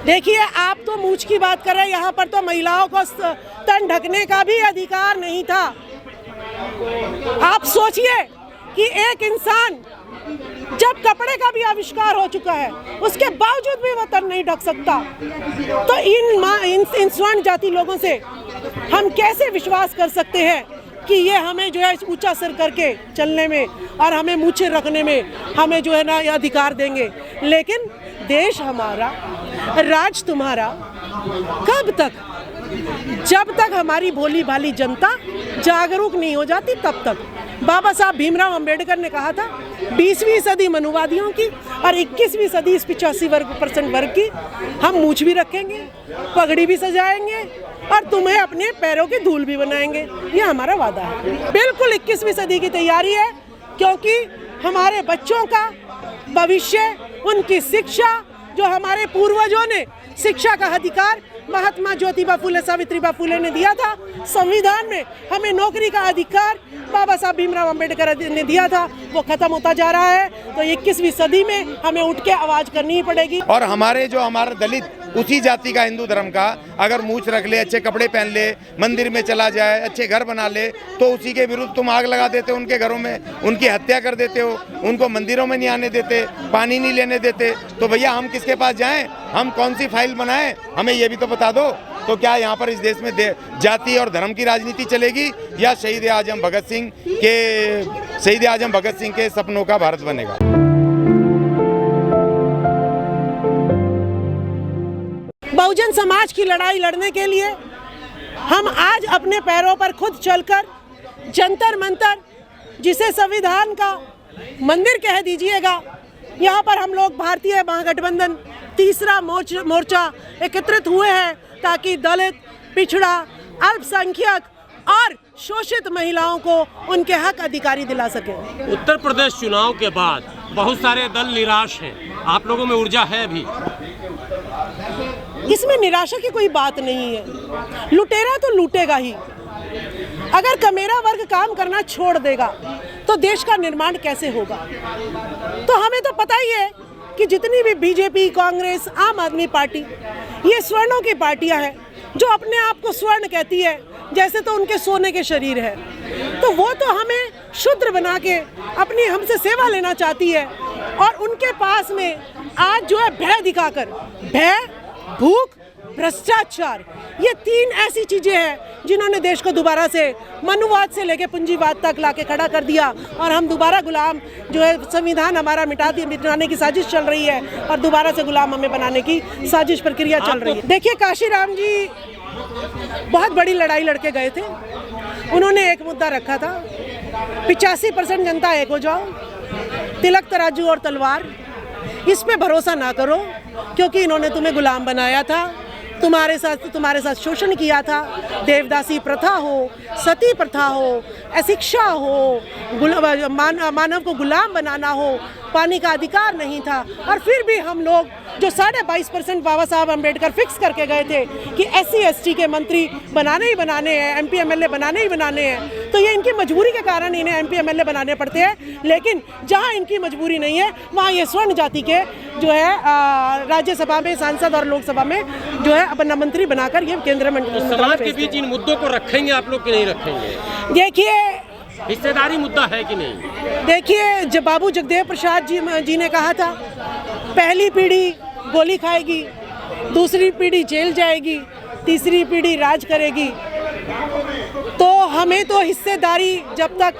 देखिए, आप तो मूंछ की बात कर रहे हैं, यहाँ पर तो महिलाओं को तन ढकने का भी अधिकार नहीं था। आप सोचिए कि एक इंसान जब कपड़े का भी आविष्कार हो चुका है, उसके बावजूद भी वो तन नहीं ढक सकता। तो इन स्वर्ण जाति लोगों से हम कैसे विश्वास कर सकते हैं कि ये हमें जो है ऊंचा सिर करके चलने में और हमें मूछें रखने में हमें जो है ना ये अधिकार देंगे। लेकिन देश हमारा, राज तुम्हारा, कब तक? जब तक हमारी भोली भाली जनता जागरूक नहीं हो जाती तब तक। बाबा साहब भीमराव अंबेडकर ने कहा था 20वीं सदी मनुवादियों की और 21वीं सदी इस 85% वर्ग की। हम मूछ भी रखेंगे, पगड़ी भी सजाएंगे और तुम्हें अपने पैरों की धूल भी बनाएंगे, ये हमारा वादा है। बिल्कुल 21वीं सदी की तैयारी है, क्योंकि हमारे बच्चों का भविष्य, उनकी शिक्षा, जो हमारे पूर्वजों ने शिक्षा का अधिकार महात्मा ज्योतिबा फुले, सावित्रीबा फुले ने दिया था, संविधान में हमें नौकरी का अधिकार बाबा साहब भीमराव अंबेडकर ने दिया था, वो खत्म होता जा रहा है। तो 21वीं सदी में हमें उठ के आवाज करनी ही पड़ेगी। और हमारा दलित उसी जाति का, हिंदू धर्म का, अगर मूछ रख ले, अच्छे कपड़े पहन ले, मंदिर में चला जाए, अच्छे घर बना ले, तो उसी के विरुद्ध तुम आग लगा देते हो, उनके घरों में उनकी हत्या कर देते हो, उनको मंदिरों में नहीं आने देते, पानी नहीं लेने देते। तो भैया हम किसके पास जाएं? हम कौन सी फाइल बनाएं? हमें ये भी तो बता दो। तो क्या यहाँ पर इस देश में जाति और धर्म की राजनीति चलेगी या शहीद आजम भगत सिंह के सपनों का भारत बनेगा? बहुजन समाज की लड़ाई लड़ने के लिए हम आज अपने पैरों पर खुद चलकर जंतर मंतर, जिसे संविधान का मंदिर कह दीजिएगा, यहाँ पर हम लोग भारतीय महागठबंधन तीसरा मोर्चा एकत्रित हुए हैं ताकि दलित, पिछड़ा, अल्पसंख्यक और शोषित महिलाओं को उनके हक अधिकारी दिला सके। उत्तर प्रदेश चुनाव के बाद बहुत सारे दल निराश हैं, आप लोगों में ऊर्जा है भी? इसमें निराशा की कोई बात नहीं है। लुटेरा तो लूटेगा ही। अगर कमेरा वर्ग काम करना छोड़ देगा तो देश का निर्माण कैसे होगा? तो हमें तो पता ही है कि जितनी भी बीजेपी, कांग्रेस, आम आदमी पार्टी, ये स्वर्णों की पार्टियां हैं जो अपने आप को स्वर्ण कहती है, जैसे तो उनके सोने के शरीर है। तो वो तो हमें शूद्र बना के अपनी हमसे सेवा लेना चाहती है। और उनके पास में आज जो है भय दिखाकर, भय, भूख, भ्रष्टाचार, ये 3 ऐसी चीजें हैं जिन्होंने देश को दोबारा से मनुवाद से लेके पूंजीवाद तक लाके खड़ा कर दिया। और हम दोबारा गुलाम जो है, संविधान हमारा मिटाने की साजिश चल रही है और दोबारा से गुलाम हमें बनाने की साजिश प्रक्रिया चल रही है। देखिए, काशीराम जी बहुत बड़ी लड़ाई लड़के गए थे। उन्होंने एक मुद्दा रखा था, 85% जनता एक हो जाओ, तिलक, तराजू और तलवार। इस पे भरोसा ना करो, क्योंकि इन्होंने तुम्हें गुलाम बनाया था, तुम्हारे साथ शोषण किया था। देवदासी प्रथा हो, सती प्रथा हो, अशिक्षा हो, मानव को गुलाम बनाना हो, पानी का अधिकार नहीं था। और फिर भी हम लोग जो 22.5% बाबा साहब अम्बेडकर फिक्स करके गए थे कि SC ST के मंत्री बनाने ही बनाने हैं, MP MLA बनाने ही बनाने हैं, तो ये इनकी मजबूरी के कारण इन्हें MP MLA बनाने पड़ते हैं। लेकिन जहाँ इनकी मजबूरी नहीं है, वहाँ ये स्वर्ण जाति के जो है राज्यसभा में सांसद और लोकसभा में जो है अपना मंत्री बनाकर ये केंद्र मंत्री। समाज के बीच इन मुद्दों को रखेंगे आप लोग कि नहीं रखेंगे? देखिए, हिस्सेदारी मुद्दा है कि नहीं? देखिए, जब बाबू जगदेव प्रसाद जी ने कहा था पहली पीढ़ी गोली खाएगी, दूसरी पीढ़ी जेल जाएगी, तीसरी पीढ़ी राज करेगी, तो हमें तो हिस्सेदारी, जब तक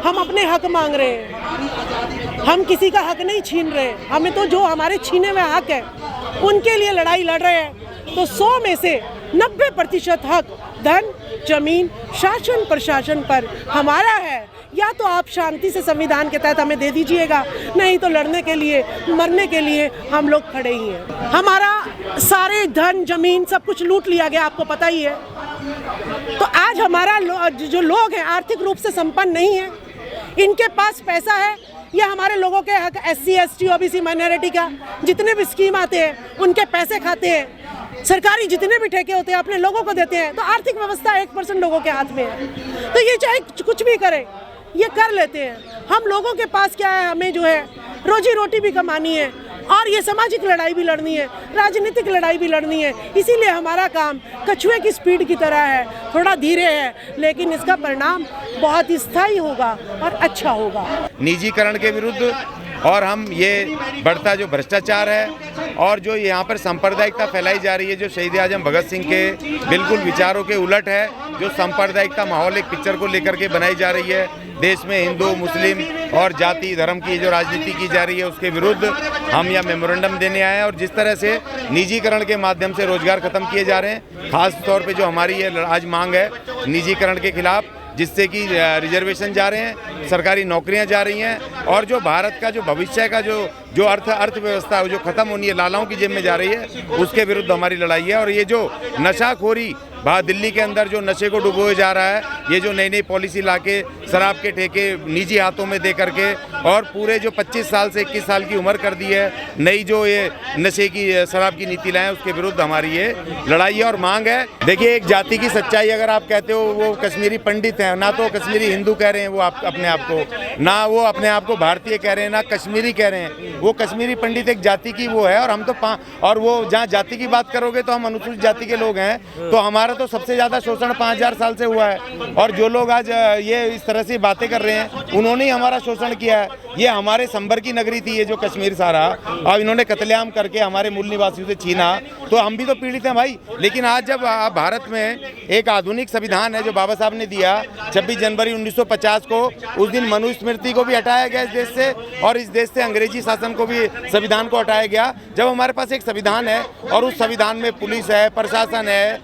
हम अपने हक मांग रहे हैं, हम किसी का हक नहीं छीन रहे, हमें तो जो हमारे छीने हुए हक है उनके लिए लड़ाई लड़ रहे हैं। तो 100 में से 90% हक धन, जमीन, शासन प्रशासन पर हमारा है। या तो आप शांति से संविधान के तहत हमें दे दीजिएगा, नहीं तो लड़ने के लिए, मरने के लिए हम लोग खड़े ही हैं। हमारा सारे धन, जमीन सब कुछ लूट लिया गया, आपको पता ही है। तो आज हमारा जो लोग हैं आर्थिक रूप से संपन्न नहीं है, इनके पास पैसा है, या हमारे लोगों के हक SC ST OBC माइनॉरिटी का जितने भी स्कीम आते हैं उनके पैसे खाते हैं। सरकारी जितने भी ठेके होते हैं अपने लोगों को देते हैं। तो आर्थिक व्यवस्था 1% लोगों के हाथ में है। तो ये चाहे कुछ भी करे, ये कर लेते हैं। हम लोगों के पास क्या है, हमें जो है रोजी रोटी भी कमानी है और ये सामाजिक लड़ाई भी लड़नी है, राजनीतिक लड़ाई भी लड़नी है। इसीलिए हमारा काम कछुए की स्पीड की तरह है, थोड़ा धीरे है, लेकिन इसका परिणाम बहुत स्थायी होगा और अच्छा होगा। निजीकरण के विरुद्ध, और हम ये बढ़ता जो भ्रष्टाचार है और जो यहाँ पर सांप्रदायिकता फैलाई जा रही है, जो शहीद आजम भगत सिंह के बिल्कुल विचारों के उलट है, जो सांप्रदायिकता माहौल एक पिक्चर को लेकर के बनाई जा रही है, देश में हिंदू मुस्लिम और जाति धर्म की जो राजनीति की जा रही है, उसके विरुद्ध हम यह मेमोरेंडम देने आए हैं। और जिस तरह से निजीकरण के माध्यम से रोजगार खत्म किए जा रहे हैं, खास तौर पे जो हमारी ये आज मांग है निजीकरण के खिलाफ, जिससे कि रिजर्वेशन जा रहे हैं, सरकारी नौकरियां जा रही हैं, और जो भारत का जो भविष्य का जो अर्थव्यवस्था है जो खत्म होनी है, लालाओं की जेब में जा रही है, उसके विरुद्ध हमारी लड़ाई है। और ये जो नशाखोरी दिल्ली के अंदर जो नशे को डुबोए जा रहा है, ये जो नई नई पॉलिसी लाके शराब के ठेके निजी हाथों में दे करके, और पूरे जो 25 साल से 21 साल की उम्र कर दी है, नई जो ये नशे की शराब की नीति लाए, उसके विरुद्ध हमारी ये लड़ाई है और मांग है। देखिए, एक जाति की सच्चाई अगर आप कहते हो वो कश्मीरी पंडित हैं, ना तो कश्मीरी हिंदू कह रहे हैं वो आप अपने आप को, ना वो अपने आप को भारतीय कह रहे हैं, ना कश्मीरी कह रहे हैं। वो कश्मीरी पंडित एक जाति की वो है, और हम तो और वो जहाँ जाति की बात करोगे तो हम अनुसूचित जाति के लोग हैं, तो हमारा तो सबसे ज़्यादा शोषण 5000 साल से हुआ है। और जो लोग आज ये इस तरह से बातें कर रहे हैं, उन्होंने ही हमारा शोषण किया है। ये हमारे संबर की नगरी थी, ये जो कश्मीर सारा, और इन्होंने कत्लेआम करके हमारे मूल निवासियों से छीना, तो हम भी तो पीड़ित हैं भाई। लेकिन आज जब भारत में एक आधुनिक संविधान है जो बाबा साहब ने दिया 26 जनवरी 1950 को, उस दिन मनुस्मृति को भी हटाया गया इस देश से, और इस देश से अंग्रेजी शासन को भी, संविधान को हटाया गया। जब हमारे पास एक संविधान है और उस संविधान में पुलिस है, प्रशासन है,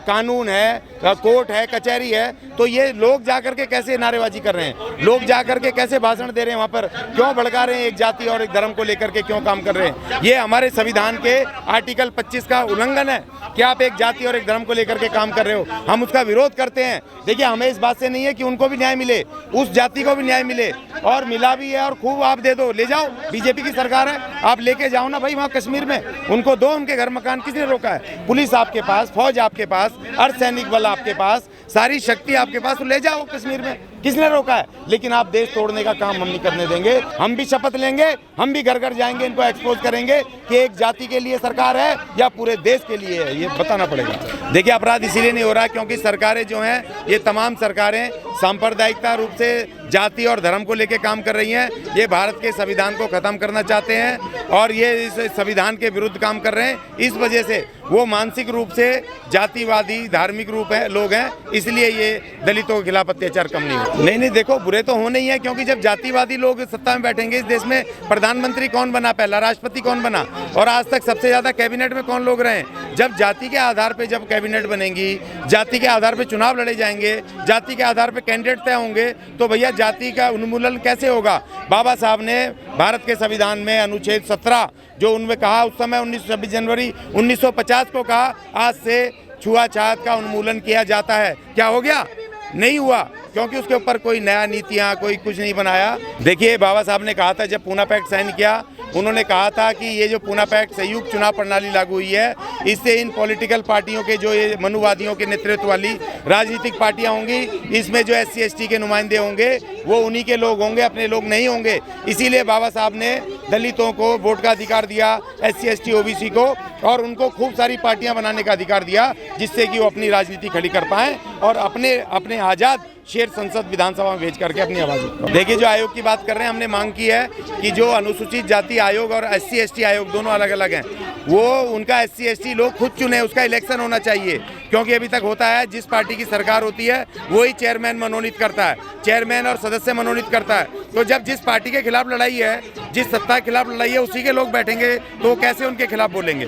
कानून है, कोर्ट है, कचहरी है, तो ये लोग जाकर के कैसे नारेबाजी कर रहे हैं, लोग जाकर के कैसे भाषण दे रहे हैं, वहाँ पर क्यों भड़का रहे हैं, एक जाति और एक धर्म को लेकर के क्यों काम कर रहे हैं। ये हमारे संविधान के आर्टिकल 25 का उल्लंघन है कि आप एक जाति और एक धर्म को लेकर के काम कर रहे हो। हम उसका विरोध करते हैं। देखिए, हमें इस बात से नहीं है कि उनको भी न्याय मिले, उस जाति को भी न्याय मिले, और मिला भी है, और खूब आप दे दो, ले जाओ, बीजेपी की सरकार है, आप लेके जाओ ना भाई वहाँ कश्मीर में, उनको दो उनके घर मकान। किसने रोका है? पुलिस आपके पास, फौज आपके पास, अर्धसैनिक बल आपके पास, सारी शक्ति आपके पास, तो ले जाओ कश्मीर में, किसने रोका है? लेकिन आप देश तोड़ने का काम हम नहीं करने देंगे। हम भी शपथ लेंगे, हम भी घर घर जाएंगे, इनको एक्सपोज करेंगे कि एक जाति के लिए सरकार है या पूरे देश के लिए है, ये बताना पड़ेगा। देखिए, अपराध इसीलिए नहीं हो रहा क्योंकि सरकारें जो हैं, ये तमाम सरकारें सांप्रदायिकता रूप से जाति और धर्म को लेकर काम कर रही हैं। ये भारत के संविधान को खत्म करना चाहते हैं और ये इस संविधान के विरुद्ध काम कर रहे हैं। इस वजह से वो मानसिक रूप से जातिवादी धार्मिक रूप है लोग हैं, इसलिए ये दलितों के खिलाफ अत्याचार कम नहीं हो। नहीं, देखो, बुरे तो होने ही है, क्योंकि जब जातिवादी लोग सत्ता में बैठेंगे इस देश में, प्रधानमंत्री कौन बना, पहला राष्ट्रपति कौन बना, और आज तक सबसे ज़्यादा कैबिनेट में कौन लोग रहे? जब जाति के आधार पर जब कैबिनेट बनेगी, जाति के आधार पर चुनाव लड़े जाएंगे, जाति के आधार पर कैंडिडेट तय होंगे, तो भैया जाति का उन्मूलन कैसे होगा? बाबा साहब ने भारत के संविधान में अनुच्छेद 17 जो उनमें कहा, उस समय 26 जनवरी 1950 को कहा, आज से छुआछूत का उन्मूलन किया जाता है। क्या हो गया? नहीं हुआ, क्योंकि उसके ऊपर कोई नया नीतियाँ कोई कुछ नहीं बनाया। देखिए, बाबा साहब ने कहा था जब पूना पैक्ट साइन किया, उन्होंने कहा था कि ये जो पूना पैक्ट संयुक्त चुनाव प्रणाली लागू हुई है, इससे इन पॉलिटिकल पार्टियों के जो ये मनुवादियों के नेतृत्व वाली राजनीतिक पार्टियां होंगी, इसमें जो SC ST के नुमाइंदे होंगे वो उन्हीं के लोग होंगे, अपने लोग नहीं होंगे। इसीलिए बाबा साहब ने दलितों को वोट का अधिकार दिया, SC ST OBC को, और उनको खूब सारी पार्टियां बनाने का अधिकार दिया, जिससे कि वो अपनी राजनीति खड़ी कर पाएँ और अपने आज़ाद शेर संसद विधानसभा में भेज करके अपनी आवाज़ उठाएं। देखिए, जो आयोग की बात कर रहे हैं, हमने मांग की है कि जो अनुसूचित जाति आयोग और SC ST आयोग दोनों अलग अलग हैं, वो उनका SC ST लोग खुद चुने, उसका इलेक्शन होना चाहिए। क्योंकि अभी तक होता है जिस पार्टी की सरकार होती है वही चेयरमैन मनोनीत करता है, चेयरमैन और सदस्य मनोनीत करता है। तो जब जिस पार्टी के खिलाफ लड़ाई है, जिस सत्ता के खिलाफ लड़ाई है, उसी के लोग बैठेंगे, तो कैसे उनके खिलाफ बोलेंगे?